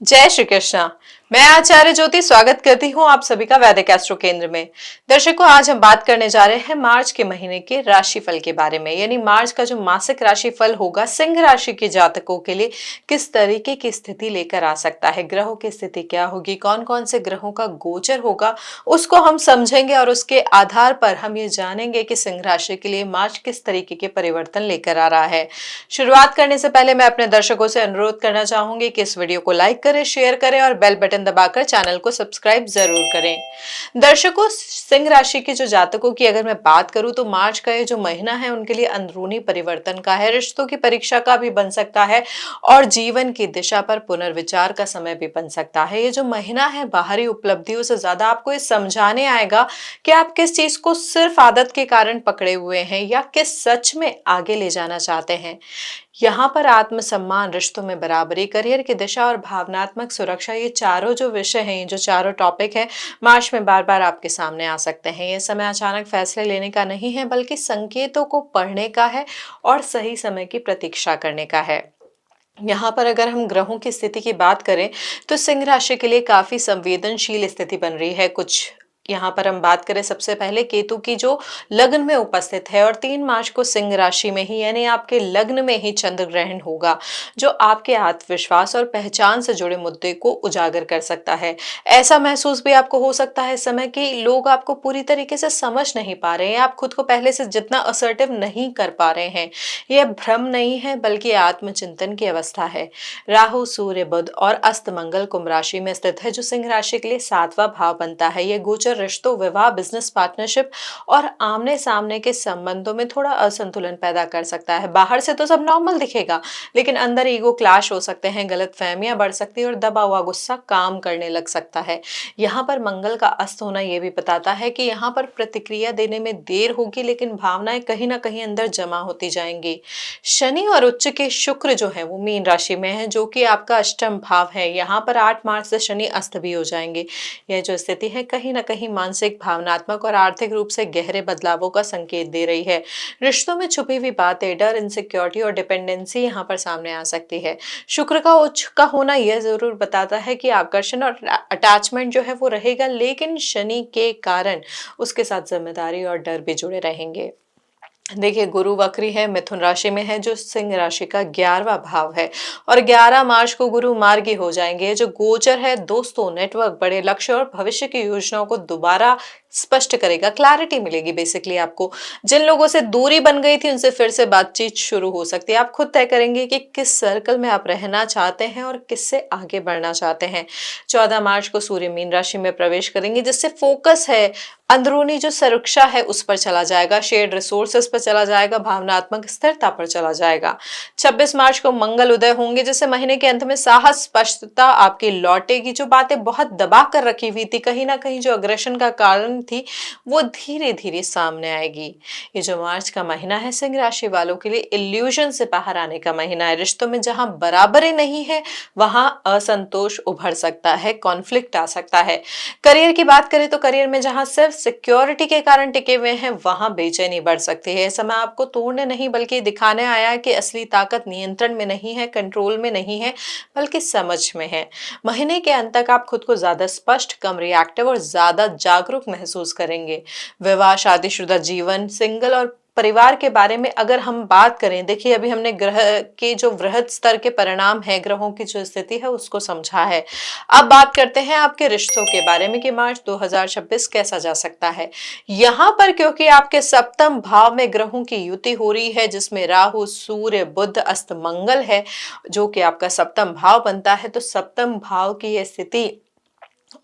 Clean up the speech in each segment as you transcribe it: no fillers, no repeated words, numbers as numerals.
जय श्री कृष्णा। मैं आचार्य ज्योति स्वागत करती हूँ आप सभी का वैदिक एस्ट्रो केंद्र में। दर्शकों, आज हम बात करने जा रहे हैं मार्च के महीने के राशिफल के बारे में। यानी मार्च का जो मासिक राशिफल होगा सिंह राशि के जातकों के लिए किस तरीके की स्थिति लेकर आ सकता है, ग्रहों की स्थिति क्या होगी, कौन कौन से ग्रहों का गोचर होगा, उसको हम समझेंगे और उसके आधार पर हम ये जानेंगे कि सिंह राशि के लिए मार्च किस तरीके के परिवर्तन लेकर आ रहा है। शुरुआत करने से पहले मैं अपने दर्शकों से अनुरोध करना चाहूंगी कि इस वीडियो को लाइक करें, शेयर करें और बेल बटन दबाकर चैनल को सब्सक्राइब जरूर करें। दर्शकों, सिंह राशि के जो जातकों की अगर मैं बात करूं तो मार्च का ये जो महीना है उनके लिए अंदरूनी परिवर्तन का है, रिश्तों की परीक्षा का भी बन सकता है और जीवन की दिशा पर पुनर्विचार का समय भी बन सकता है। ये जो महीना है बाहरी उपलब्धियों से ज्यादा आपको ये समझाने आएगा कि आप किस चीज को सिर्फ आदत के कारण पकड़े हुए हैं या किस सच में आगे ले जाना चाहते हैं। यहाँ पर आत्मसम्मान, रिश्तों में बराबरी, करियर की दिशा और भावनात्मक सुरक्षा, ये चारों जो विषय हैं, ये जो चारों टॉपिक हैं, मार्च में बार बार आपके सामने आ सकते हैं। ये समय अचानक फैसले लेने का नहीं है बल्कि संकेतों को पढ़ने का है और सही समय की प्रतीक्षा करने का है। यहाँ पर अगर हम ग्रहों की स्थिति की बात करें तो सिंह राशि के लिए काफी संवेदनशील स्थिति बन रही है। कुछ यहाँ पर हम बात करें सबसे पहले केतु की, जो लग्न में उपस्थित है और 3 मार्च को सिंह राशि में ही यानी आपके लग्न में ही चंद्र ग्रहण होगा, जो आपके आत्मविश्वास और पहचान से जुड़े मुद्दे को उजागर कर सकता है। ऐसा महसूस भी आपको हो सकता है इस समय कि लोग आपको पूरी तरीके से समझ नहीं पा रहे हैं, आप खुद को पहले से जितना असर्टिव नहीं कर पा रहे हैं। यह भ्रम नहीं है बल्कि आत्मचिंतन की अवस्था है। राहु, सूर्य, बुध और अस्त मंगल कुंभ राशि में स्थित है, जो सिंह राशि के लिए 7वां भाव बनता है। यह गोचर रिश्तों, विवाह, बिजनेस पार्टनरशिप और आमने सामने के संबंधों में थोड़ा असंतुलन पैदा कर सकता है। बाहर से तो सब नॉर्मल दिखेगा लेकिन अंदर ईगो क्लैश हो सकते हैं, गलतफहमियां बढ़ सकती है और दबा हुआ गुस्सा काम करने लग सकता है। यहाँ पर मंगल का अस्त होना यह भी बताता है कि यहाँ पर प्रतिक्रिया देने में देर होगी लेकिन भावनाएं कहीं ना कहीं अंदर जमा होती जाएंगी। शनि और उच्च के शुक्र जो है वो मीन राशि में है, जो कि आपका अष्टम भाव है। यहाँ पर 8 मार्च से शनि अस्त भी हो जाएंगे। यह जो स्थिति है कहीं ना कहीं मानसिक, भावनात्मक और आर्थिक रूप से गहरे बदलावों का संकेत दे रही है। रिश्तों में छुपी हुई बातें, डर, इनसिक्योरिटी और डिपेंडेंसी यहाँ पर सामने आ सकती है। शुक्र का उच्च का होना यह जरूर बताता है कि आकर्षण और अटैचमेंट जो है वो रहेगा, लेकिन शनि के कारण उसके साथ जिम्मेदारी और डर भी जुड़े रहेंगे। देखिए, गुरु वक्री है, मिथुन राशि में है, जो सिंह राशि का 11वां भाव है और 11 मार्च को गुरु मार्गी हो जाएंगे। जो गोचर है दोस्तों, नेटवर्क, बड़े लक्ष्य और भविष्य की योजनाओं को दोबारा स्पष्ट करेगा। क्लैरिटी मिलेगी बेसिकली आपको। जिन लोगों से दूरी बन गई थी उनसे फिर से बातचीत शुरू हो सकती है। आप खुद तय करेंगे कि किस सर्कल में आप रहना चाहते हैं और किससे आगे बढ़ना चाहते हैं। 14 मार्च को सूर्य मीन राशि में प्रवेश करेंगे, जिससे फोकस है अंदरूनी जो सुरक्षा है उस पर चला जाएगा, शेयर्ड रिसोर्सेस पर चला जाएगा, भावनात्मक स्थिरता पर चला जाएगा। 26 मार्च को मंगल उदय होंगे, जिससे महीने के अंत में साहस, स्पष्टता आपकी लौटेगी। जो बातें बहुत दबा कर रखी हुई थी, कहीं ना कहीं जो अग्रेशन का कारण थी, वो धीरे धीरे सामने आएगी। ये जो मार्च का महीना है सिंह राशि वालों के लिए इल्यूजन से बाहर आने का महीना है। रिश्तों में जहां बराबरी नहीं है वहां असंतोष उभर सकता है, कॉन्फ्लिक्ट आ सकता है। करियर की बात करें तो करियर में जहां सिर्फ सिक्योरिटी के कारण टिके हुए हैं वहां बेचैनी बढ़ सकती है। समय आपको तोड़ने नहीं बल्कि दिखाने आया है कि असली ताकत नियंत्रण में नहीं है, कंट्रोल में नहीं है, बल्कि समझ में है। महीने के अंत तक आप खुद को ज्यादा स्पष्ट, कम रिएक्टिव और ज्यादा जागरूक महसूस करेंगे। विवाह, शादीशुदा जीवन, सिंगल और परिवार के बारे में अगर हम बात करें, देखिए अभी हमने ग्रह के जो वृहद स्तर के परिणाम है, ग्रहों की जो स्थिति है उसको समझा है। अब बात करते हैं आपके रिश्तों के बारे में कि मार्च 2026 कैसा जा सकता है। यहाँ पर क्योंकि आपके सप्तम भाव में ग्रहों की युति हो रही है, जिसमें राहु, सूर्य, बुध, अस्त मंगल है, जो कि आपका सप्तम भाव बनता है, तो सप्तम भाव की यह स्थिति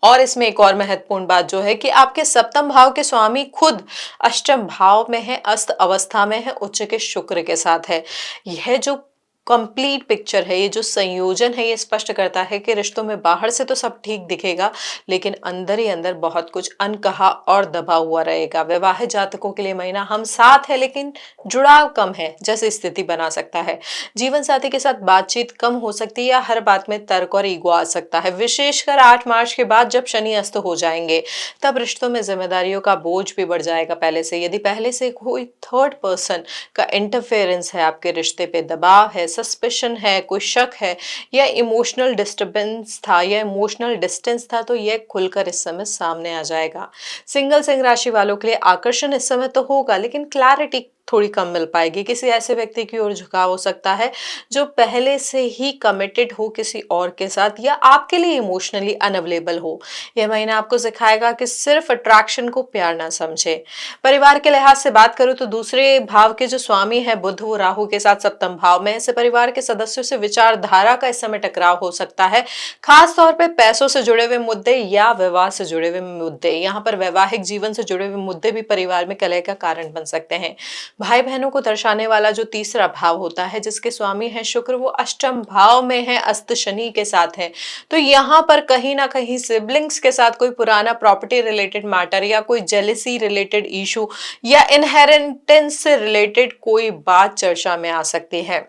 और इसमें एक और महत्वपूर्ण बात जो है कि आपके सप्तम भाव के स्वामी खुद अष्टम भाव में है, अस्त अवस्था में है, उच्च के शुक्र के साथ है। यह जो कंप्लीट पिक्चर है, ये जो संयोजन है, ये स्पष्ट करता है कि रिश्तों में बाहर से तो सब ठीक दिखेगा लेकिन अंदर ही अंदर बहुत कुछ अनकहा और दबा हुआ रहेगा। विवाहित जातकों के लिए महीना हम साथ है लेकिन जुड़ाव कम है जैसी स्थिति बना सकता है। जीवन साथी के साथ बातचीत कम हो सकती है या हर बात में तर्क और ईगो आ सकता है। विशेषकर 8 मार्च के बाद जब शनि अस्त हो जाएंगे तब रिश्तों में जिम्मेदारियों का बोझ भी बढ़ जाएगा पहले से। यदि पहले से कोई थर्ड पर्सन का इंटरफेरेंस है, आपके रिश्ते पे दबाव है, सस्पिशन है, कोई शक है या इमोशनल डिस्टरबेंस था या इमोशनल डिस्टेंस था, तो ये खुलकर इस समय सामने आ जाएगा। सिंह राशि वालों के लिए आकर्षण इस समय तो होगा, लेकिन क्लैरिटी थोड़ी कम मिल पाएगी। किसी ऐसे व्यक्ति की ओर झुकाव हो सकता है जो पहले से ही कमिटेड हो किसी और के साथ या आपके लिए इमोशनली अनअवेलेबल हो। यह महीना आपको सिखाएगा कि सिर्फ अट्रैक्शन को प्यार ना समझे। परिवार के लिहाज से बात करूं तो दूसरे भाव के जो स्वामी है बुध, वो राहु के साथ सप्तम भाव में, इससे परिवार के सदस्यों से विचारधारा का इस समय टकराव हो सकता है, खास तौर पे पैसों से जुड़े हुए मुद्दे या विवाह से जुड़े हुए मुद्दे। यहाँ पर वैवाहिक जीवन से जुड़े हुए मुद्दे भी परिवार में कलह का कारण बन सकते हैं। भाई बहनों को दर्शाने वाला जो तीसरा भाव होता है, जिसके स्वामी है शुक्र, वो अष्टम भाव में है, अस्त शनि के साथ है। तो यहाँ पर कहीं ना कहीं सिबलिंग्स के साथ कोई पुराना प्रॉपर्टी रिलेटेड मैटर या कोई जेलिसी रिलेटेड इशू या इनहेरिटेंस से रिलेटेड कोई बात चर्चा में आ सकती है।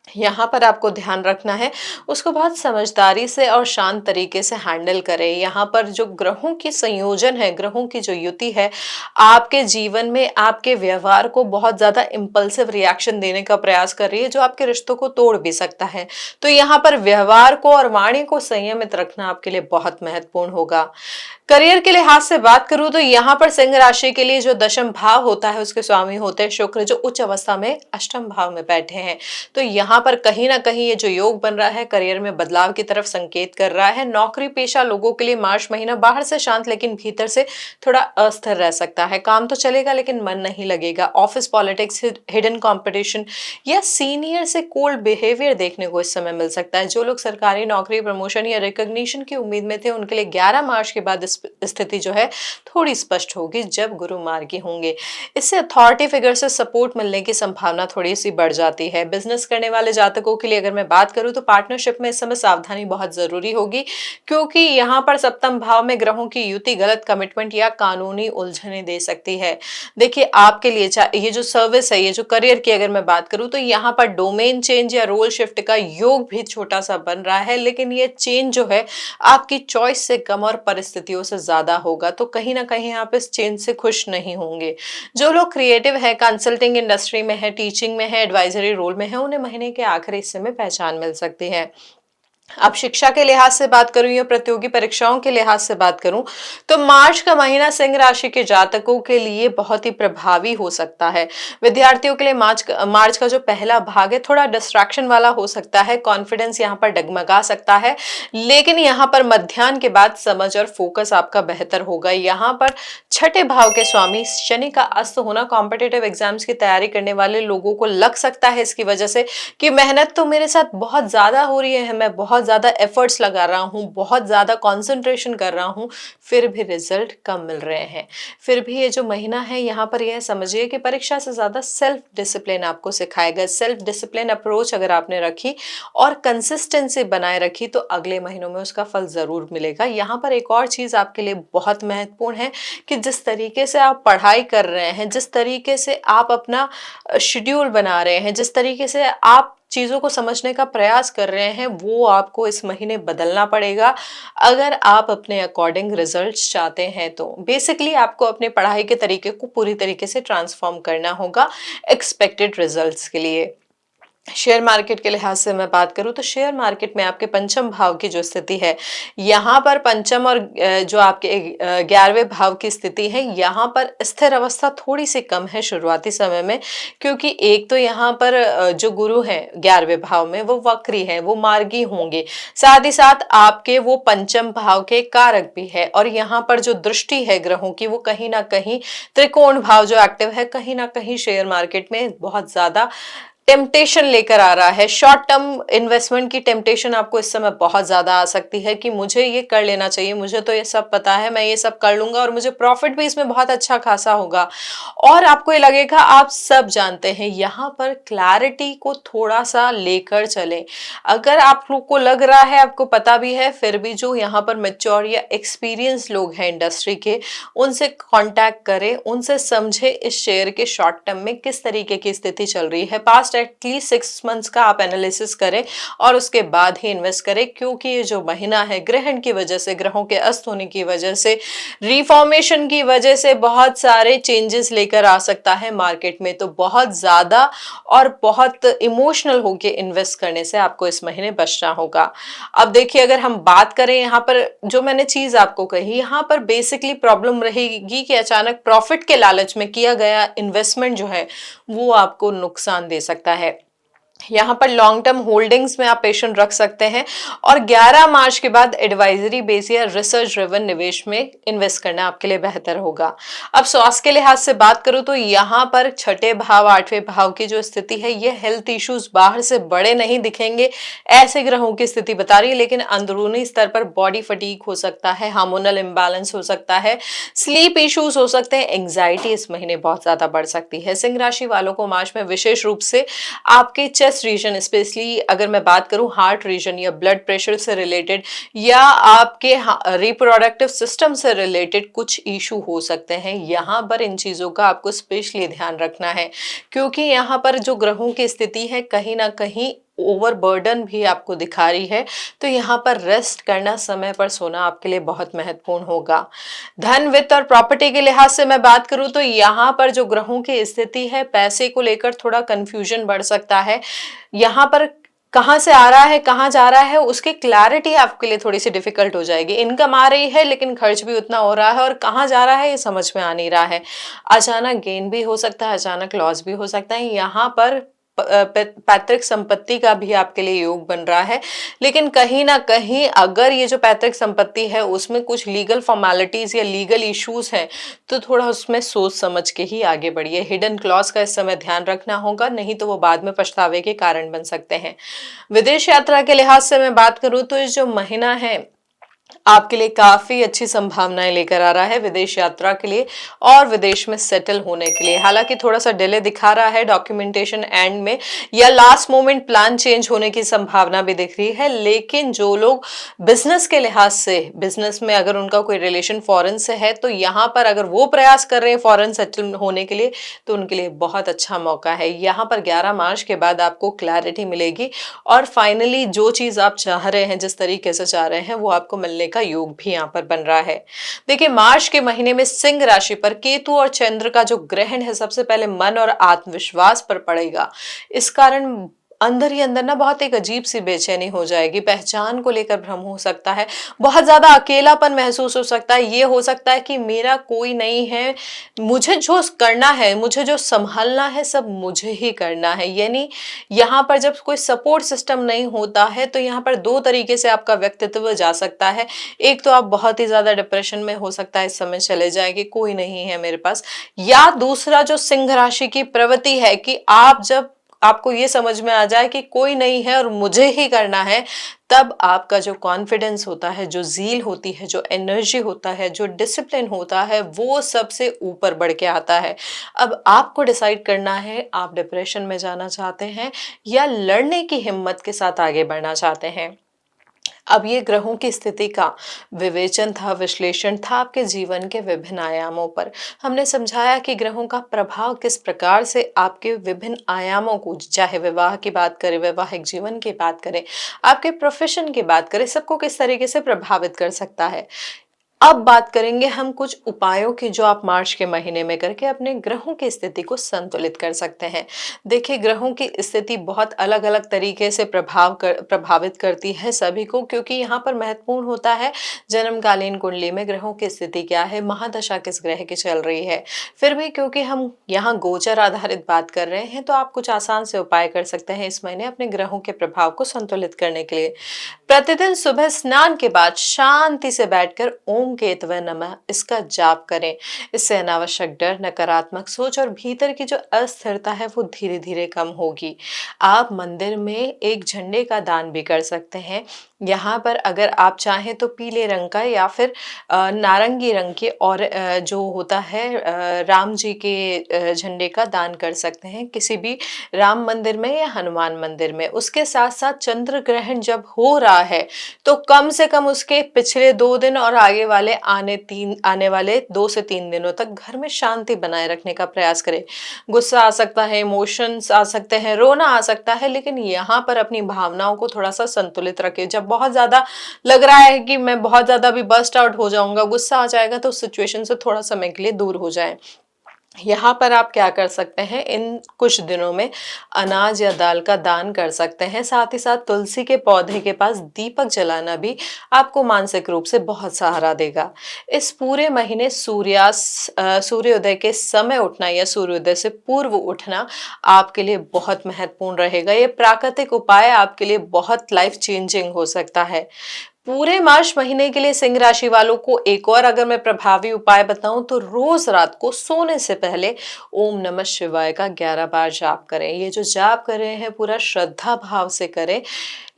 यहाँ पर आपको ध्यान रखना है, उसको बहुत समझदारी से और शांत तरीके से हैंडल करें। यहाँ पर जो ग्रहों की संयोजन है, ग्रहों की जो युति है, आपके जीवन में आपके व्यवहार को बहुत ज्यादा इंपल्सिव रिएक्शन देने का प्रयास कर रही है, जो आपके रिश्तों को तोड़ भी सकता है। तो यहाँ पर व्यवहार को और वाणी को संयमित रखना आपके लिए बहुत महत्वपूर्ण होगा। करियर के लिहाज से बात करूं तो यहाँ पर सिंह राशि के लिए जो दशम भाव होता है, उसके स्वामी होते हैं शुक्र, जो उच्च अवस्था में अष्टम भाव में बैठे हैं। तो यहाँ पर कहीं ना कहीं ये जो योग बन रहा है, करियर में बदलाव की तरफ संकेत कर रहा है। नौकरी पेशा लोगों के लिए मार्च महीना बाहर से शांत लेकिन भीतर से थोड़ा अस्थिर रह सकता है। काम तो चलेगा लेकिन मन नहीं लगेगा। ऑफिस पॉलिटिक्स, हिडन कॉम्पिटिशन या सीनियर से कोल्ड बिहेवियर देखने को इस समय मिल सकता है। जो लोग सरकारी नौकरी, प्रमोशन या रिकॉग्निशन की उम्मीद में थे, उनके लिए 11 मार्च के बाद स्थिति जो है थोड़ी स्पष्ट होगी, जब गुरु मार्गी होंगे। इससे अथॉरिटी फिगर से सपोर्ट मिलने की संभावना थोड़ी सी बढ़ जाती है। बिजनेस करने वाले जातकों के लिए अगर मैं बात करूं तो पार्टनरशिप में इस समय सावधानी बहुत जरूरी होगी, क्योंकि यहाँ पर सप्तम भाव में ग्रहों की युति गलत कमिटमेंट या कानूनी उलझने दे सकती है। देखिए, आपके लिए ये जो सर्विस है, ये जो करियर की अगर मैं बात करूं तो यहाँ पर डोमेन चेंज या रोल शिफ्ट का योग भी छोटा सा बन रहा है, लेकिन ये चेंज जो है आपकी चॉइस से कम और परिस्थितियों से ज्यादा होगा। तो कहीं ना कहीं आप इस चेंज से खुश नहीं होंगे। जो लोग क्रिएटिव है, कंसल्टिंग इंडस्ट्री में है, टीचिंग में है, एडवाइजरी रोल में है, उन्हें महीने के आखिरी हिस्से में पहचान मिल सकती है। अब शिक्षा के लिहाज से बात करूं या प्रतियोगी परीक्षाओं के लिहाज से बात करूं तो मार्च का महीना सिंह राशि के जातकों के लिए बहुत ही प्रभावी हो सकता है। विद्यार्थियों के लिए मार्च का जो पहला भाग है थोड़ा डिस्ट्रैक्शन वाला हो सकता है। कॉन्फिडेंस यहाँ पर डगमगा सकता है, लेकिन यहाँ पर मध्याह्न के बाद समझ और फोकस आपका बेहतर होगा। यहाँ पर छठे भाव के स्वामी शनि का अस्त होना कॉम्पिटेटिव एग्जाम्स की तैयारी करने वाले लोगों को लग सकता है इसकी वजह से कि मेहनत तो मेरे साथ बहुत ज्यादा हो रही है, मैं बहुत ज्यादा एफर्ट्स लगा रहा हूँ, बहुत ज्यादा कंसंट्रेशन कर रहा हूँ, फिर भी रिजल्ट कम मिल रहे हैं। फिर भी ये जो महीना है, यहाँ पर यह समझिए कि परीक्षा से ज्यादा सेल्फ डिसिप्लिन आपको सिखाएगा। सेल्फ डिसिप्लिन अप्रोच अगर आपने रखी और कंसिस्टेंसी बनाए रखी तो अगले महीनों में उसका फल जरूर मिलेगा। यहाँ पर एक और चीज आपके लिए बहुत महत्वपूर्ण है कि जिस तरीके से आप पढ़ाई कर रहे हैं, जिस तरीके से आप अपना शेड्यूल बना रहे हैं, जिस तरीके से आप चीजों को समझने का प्रयास कर रहे हैं, वो आपको इस महीने बदलना पड़ेगा अगर आप अपने अकॉर्डिंग रिजल्ट्स चाहते हैं। तो बेसिकली आपको अपने पढ़ाई के तरीके को पूरी तरीके से ट्रांसफॉर्म करना होगा एक्सपेक्टेड रिजल्ट्स के लिए। शेयर मार्केट के लिहाज से मैं बात करूं तो शेयर मार्केट में आपके पंचम भाव की जो स्थिति है, यहाँ पर पंचम और जो आपके 11वें भाव की स्थिति है, यहाँ पर स्थिर अवस्था थोड़ी सी कम है शुरुआती समय में, क्योंकि एक तो यहाँ पर जो गुरु हैं 11वें भाव में वो वक्री है, वो मार्गी होंगे, साथ ही साथ आपके वो पंचम भाव के कारक भी है। और यहाँ पर जो दृष्टि है ग्रहों की, वो कहीं ना कहीं त्रिकोण भाव जो एक्टिव है, कहीं ना कहीं शेयर मार्केट में बहुत ज्यादा टेम्पटेशन लेकर आ रहा है। शॉर्ट टर्म इन्वेस्टमेंट की टेम्पटेशन आपको इस समय बहुत ज्यादा आ सकती है कि मुझे ये कर लेना चाहिए, मुझे तो ये सब पता है, मैं ये सब कर लूंगा और मुझे प्रॉफिट भी इसमें बहुत अच्छा खासा होगा, और आपको ये लगेगा आप सब जानते हैं। यहाँ पर क्लैरिटी को थोड़ा सा लेकर चलें। अगर आप लोग को लग रहा है आपको पता भी है, फिर भी जो यहाँ पर मैच्योर या एक्सपीरियंस लोग हैं इंडस्ट्री के, उनसे कॉन्टैक्ट करें, उनसे समझे इस शेयर के शॉर्ट टर्म में किस तरीके की स्थिति चल रही है। पास्ट लास्ट एटलीस्ट 6 मंथ्स का आप एनालिसिस करें और उसके बाद ही इन्वेस्ट करें, क्योंकि ये जो महीना है ग्रहण की वजह से, ग्रहों के अस्त होने की वजह से, रिफॉर्मेशन की वजह से बहुत सारे चेंजेस लेकर आ सकता है मार्केट में। तो बहुत ज्यादा और बहुत इमोशनल होके इन्वेस्ट करने से आपको इस महीने बचना होगा। अब देखिए, अगर हम बात करें यहाँ पर जो मैंने चीज आपको कही, यहाँ पर बेसिकली प्रॉब्लम रहेगी कि अचानक प्रॉफिट के लालच में किया गया इन्वेस्टमेंट जो है वो आपको नुकसान दे सकता है। यहाँ पर लॉन्ग टर्म होल्डिंग्स में आप पेशेंट रख सकते हैं और 11 मार्च के बाद एडवाइजरी बेस या रिसर्च ड्रिवन निवेश में इन्वेस्ट करना आपके लिए बेहतर होगा। अब स्वास्थ्य के लिहाज से बात करूं तो यहाँ पर छठे भाव, आठवें भाव की जो स्थिति है, ये हेल्थ इश्यूज बाहर से बड़े नहीं दिखेंगे, ऐसे ग्रहों की स्थिति बता रही है, लेकिन अंदरूनी स्तर पर बॉडी फटीग हो सकता है, हार्मोनल इम्बैलेंस हो सकता है, स्लीप इश्यूज हो सकते हैं, एंग्जाइटी इस महीने बहुत ज्यादा बढ़ सकती है। सिंह राशि वालों को मार्च में विशेष रूप से आपके चेस्ट रीजन, स्पेशली अगर मैं बात करूं हार्ट रीजन या ब्लड प्रेशर से रिलेटेड या आपके रिप्रोडक्टिव सिस्टम से रिलेटेड कुछ इशू हो सकते हैं। यहाँ पर इन चीजों का आपको स्पेशली ध्यान रखना है, क्योंकि यहाँ पर जो ग्रहों की स्थिति है कहीं ना कहीं ओवरबर्डन भी आपको दिखा रही है। तो यहाँ पर रेस्ट करना, समय पर सोना आपके लिए बहुत महत्वपूर्ण होगा। धन, वित्त और प्रॉपर्टी के लिहाज से मैं बात करूं तो यहाँ पर जो ग्रहों की स्थिति है, पैसे को लेकर थोड़ा कंफ्यूजन बढ़ सकता है। यहाँ पर कहाँ से आ रहा है, कहाँ जा रहा है, उसकी क्लैरिटी आपके लिए थोड़ी सी डिफिकल्ट हो जाएगी। इनकम आ रही है लेकिन खर्च भी उतना हो रहा है, और कहाँ जा रहा है ये समझ में आ नहीं रहा है। अचानक गेन भी हो सकता है, अचानक लॉस भी हो सकता है। यहाँ पर पैतृक संपत्ति का भी आपके लिए योग बन रहा है, लेकिन कहीं ना कहीं अगर ये जो पैतृक संपत्ति है उसमें कुछ लीगल फॉर्मेलिटीज या लीगल इश्यूज हैं, तो थोड़ा उसमें सोच समझ के ही आगे बढ़िए। हिडन क्लॉज का इस समय ध्यान रखना होगा, नहीं तो वो बाद में पछतावे के कारण बन सकते हैं। विदेश यात्रा के लिहाज से मैं बात करूं तो इस जो महीना है आपके लिए काफी अच्छी संभावनाएं लेकर आ रहा है विदेश यात्रा के लिए और विदेश में सेटल होने के लिए। हालांकि थोड़ा सा डिले दिखा रहा है डॉक्यूमेंटेशन एंड में, या लास्ट मोमेंट प्लान चेंज होने की संभावना भी दिख रही है। लेकिन जो लोग बिजनेस के लिहाज से, बिजनेस में अगर उनका कोई रिलेशन फॉरेन से है, तो यहाँ पर अगर वो प्रयास कर रहे हैं फॉरेन सेटल होने के लिए, तो उनके लिए बहुत अच्छा मौका है। यहाँ पर 11 मार्च के बाद आपको क्लैरिटी मिलेगी और फाइनली जो चीज आप चाह रहे हैं, जिस तरीके से चाह रहे हैं, वो आपको मिलने का योग भी यहाँ पर बन रहा है। देखिए, मार्च के महीने में सिंह राशि पर केतु और चंद्र का जो ग्रहण है, सबसे पहले मन और आत्मविश्वास पर पड़ेगा। इस कारण अंदर ही अंदर ना बहुत एक अजीब सी बेचैनी हो जाएगी, पहचान को लेकर भ्रम हो सकता है, बहुत ज्यादा अकेलापन महसूस हो सकता है। ये हो सकता है कि मेरा कोई नहीं है, मुझे जो करना है, मुझे जो संभालना है, सब मुझे ही करना है। यानी यहाँ पर जब कोई सपोर्ट सिस्टम नहीं होता है, तो यहाँ पर दो तरीके से आपका व्यक्तित्व जा सकता है। एक तो आप बहुत ही ज्यादा डिप्रेशन में हो सकता है, इस समय चले जाएंगे, कोई नहीं है मेरे पास। या दूसरा जो सिंह राशि की प्रवृत्ति है कि आप जब आपको ये समझ में आ जाए कि कोई नहीं है और मुझे ही करना है, तब आपका जो कॉन्फिडेंस होता है, जो जील होती है, जो एनर्जी होता है, जो डिसिप्लिन होता है, वो सबसे ऊपर बढ़ के आता है। अब आपको डिसाइड करना है, आप डिप्रेशन में जाना चाहते हैं या लड़ने की हिम्मत के साथ आगे बढ़ना चाहते हैं। अब ये ग्रहों की स्थिति का विवेचन था, विश्लेषण था आपके जीवन के विभिन्न आयामों पर। हमने समझाया कि ग्रहों का प्रभाव किस प्रकार से आपके विभिन्न आयामों को, चाहे विवाह की बात करें, वैवाहिक जीवन की बात करें, आपके प्रोफेशन की बात करें, सबको किस तरीके से प्रभावित कर सकता है। अब बात करेंगे हम कुछ उपायों की, जो आप मार्च के महीने में करके अपने ग्रहों की स्थिति को संतुलित कर सकते हैं। देखिए, ग्रहों की स्थिति बहुत अलग अलग तरीके से प्रभावित करती है सभी को, क्योंकि यहाँ पर महत्वपूर्ण होता है जन्मकालीन कुंडली में ग्रहों की स्थिति क्या है, महादशा किस ग्रह की चल रही है। फिर भी क्योंकि हम यहाँ गोचर आधारित बात कर रहे हैं, तो आप कुछ आसान से उपाय कर सकते हैं इस महीने अपने ग्रहों के प्रभाव को संतुलित करने के लिए। प्रतिदिन सुबह स्नान के बाद शांति से बैठकर ओम केतवे नमः इसका जाप करें। इससे अनावश्यक डर, नकारात्मक सोच और भीतर की जो अस्थिरता है वो धीरे धीरे कम होगी। आप मंदिर में एक झंडे का दान भी कर सकते हैं, यहाँ पर अगर आप चाहें तो पीले रंग का या फिर नारंगी रंग के और जो होता है राम जी के झंडे का दान कर सकते हैं किसी भी राम मंदिर में या हनुमान मंदिर में। उसके साथ साथ चंद्र ग्रहण जब हो रहा है तो कम से कम उसके पिछले 2 दिन और आगे वाले आने वाले 2 से 3 दिनों तक घर में शांति बनाए रखने का प्रयास करें। गुस्सा आ सकता है, इमोशंस आ सकते हैं, रोना आ सकता है, लेकिन यहाँ पर अपनी भावनाओं को थोड़ा सा संतुलित रखें। जब बहुत ज्यादा लग रहा है कि मैं बहुत ज्यादा भी बस्ट आउट हो जाऊंगा, गुस्सा आ जाएगा, तो उस सिचुएशन से थोड़ा समय के लिए दूर हो जाएं। यहाँ पर आप क्या कर सकते हैं, इन कुछ दिनों में अनाज या दाल का दान कर सकते हैं। साथ ही साथ तुलसी के पौधे के पास दीपक जलाना भी आपको मानसिक रूप से बहुत सहारा देगा। इस पूरे महीने सूर्योदय के समय उठना या सूर्योदय से पूर्व उठना आपके लिए बहुत महत्वपूर्ण रहेगा। ये प्राकृतिक उपाय आपके लिए बहुत लाइफ चेंजिंग हो सकता है। पूरे मार्च महीने के लिए सिंह राशि वालों को एक और अगर मैं प्रभावी उपाय बताऊं तो रोज रात को सोने से पहले ओम नमः शिवाय का 11 बार जाप करें। ये जो जाप कर रहे हैं पूरा श्रद्धा भाव से करें।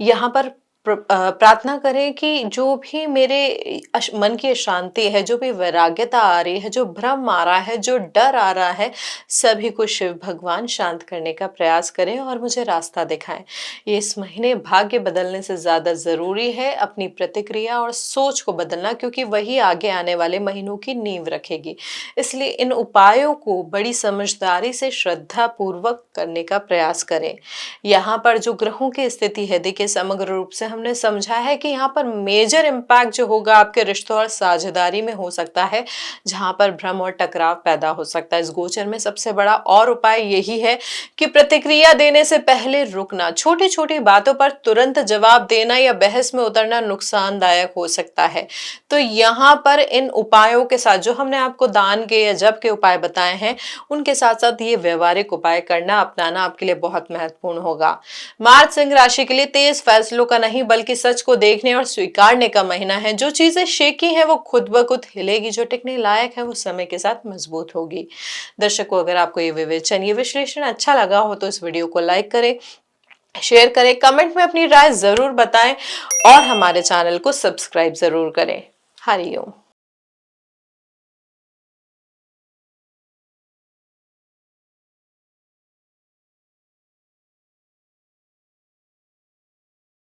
यहाँ पर प्रार्थना करें कि जो भी मेरे मन की अशांति है, जो भी वैराग्यता आ रही है, जो भ्रम आ रहा है, जो डर आ रहा है, सभी को शिव भगवान शांत करने का प्रयास करें और मुझे रास्ता दिखाएं। ये इस महीने भाग्य बदलने से ज्यादा जरूरी है अपनी प्रतिक्रिया और सोच को बदलना, क्योंकि वही आगे आने वाले महीनों की नींव रखेगी। इसलिए इन उपायों को बड़ी समझदारी से श्रद्धा पूर्वक करने का प्रयास करें। यहाँ पर जो ग्रहों की स्थिति है, देखिए समग्र रूप से हमने समझा है कि यहाँ पर मेजर इम्पैक्ट जो होगा आपके रिश्तों और साझेदारी में हो सकता है, जहां पर भ्रम और टकराव पैदा हो सकता है। इस गोचर में सबसे बड़ा और उपाय यही है कि प्रतिक्रिया देने से पहले रुकना, छोटी छोटी बातों पर तुरंत जवाब देना या बहस में उतरना नुकसानदायक हो सकता है। तो यहाँ पर इन उपायों के साथ जो हमने आपको दान के या जप के उपाय बताए हैं, उनके साथ साथ ये व्यवहारिक उपाय करना अपनाना आपके लिए बहुत महत्वपूर्ण होगा। मार्च सिंह राशि के लिए तेज फैसलों का नहीं बल्कि सच को देखने और स्वीकारने का महीना है। जो चीजें शेकी हैं वो खुद ब खुद हिलेगी, जो टिकने लायक है वो समय के साथ मजबूत होगी। दर्शकों, अगर आपको ये विवेचन, ये विश्लेषण अच्छा लगा हो तो इस वीडियो को लाइक करें, शेयर करें, कमेंट में अपनी राय जरूर बताएं और हमारे चैनल को सब्सक्राइब जरूर करें। हरिओम।